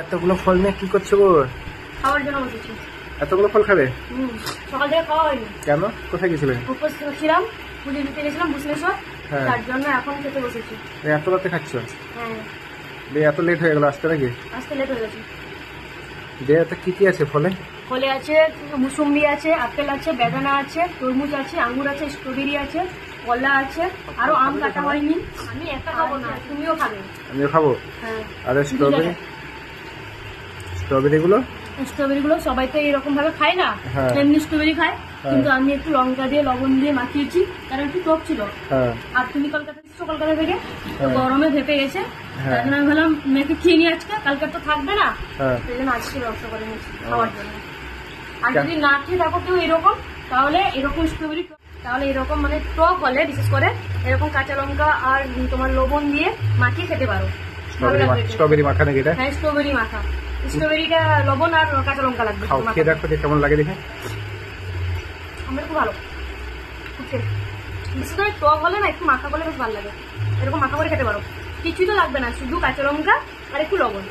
এতগুলো ফল নিয়ে কি করছো গো? খাওয়ার জন্য বসেছি। এতগুলো ফল খাবে? সকাল থেকে খাওয়া হয়নি। কেন? কোথায় গেছিলে? উপোস ছিলাম, পুজো দিতে গেছিলাম ভুসলেশ্বর, হ্যাঁ। তার জন্য এখন খেতে বসেছি। এত রাতে খাচ্ছ? হ্যাঁ, এত লেট হয়ে গেল আসতে নাকি? আসতে লেট হয়ে গেছে। এত কি কি আছে ফলে? ফলে আছে মুসম্বি আছে, আপেল আছে, বেদানা আছে, তরমুজ আছে, আঙ্গুর আছে, স্ট্রবেরি আছে, কলা আছে, আরো আম কাটা হয়নি। আমি একটা খাবো না, তুমিও খাবে। আমিও খাবো। হ্যাঁ। আর স্ট্রবেরি? স্ট্রবেরি গুলো? স্ট্রবেরি গুলো সবাই তো এরকম ভাবে খায় না, হ্যাঁ। এমনি স্ট্রবেরি খায়, কিন্তু আমি একটু লঙ্কা দিয়ে লবণ দিয়ে মাখিয়েছি, কারণ একটু টক ছিল। হ্যাঁ। আর তুমি কলকাতা এসছো, কলকাতা থেকে তো গরমে ভেপে গেছে, হ্যাঁ। তার জন্য আমি ভাবলাম মেয়েকে খেয়ে নিয়ে আজকে, কালকে তো থাকবে না, হ্যাঁ। সেই জন্য আজকে ব্যবস্থা করে নিয়েছি খাওয়ার জন্য। আর যদি না খেয়ে থাকো কেউ এরকম, তাহলে এরকম স্ট্রবেরি, তাহলে এরকম মানে টক হলে বিশেষ করে এরকম কাঁচা লঙ্কা আর তোমার লবণ দিয়ে মাখিয়ে খেতে পারো। ভালো লাগবে। স্ট্রবেরি মাখা নাকি এটা? হ্যাঁ, স্ট্রবেরি মাখা। স্ট্রবেরিটা লবণ আর কাঁচা লঙ্কা লাগবে। খাও, খেয়ে দেখো কেমন লাগে দেখে। আমার খুব ভালো, খুব টেস্ট। বিশেষ করে টক হলে না একটু মাখা করলে বেশ ভালো লাগে। এরকম মাখা করে খেতে পারো, কিছুই তো লাগবে না, শুধু কাঁচা লঙ্কা আর একটু লবণ।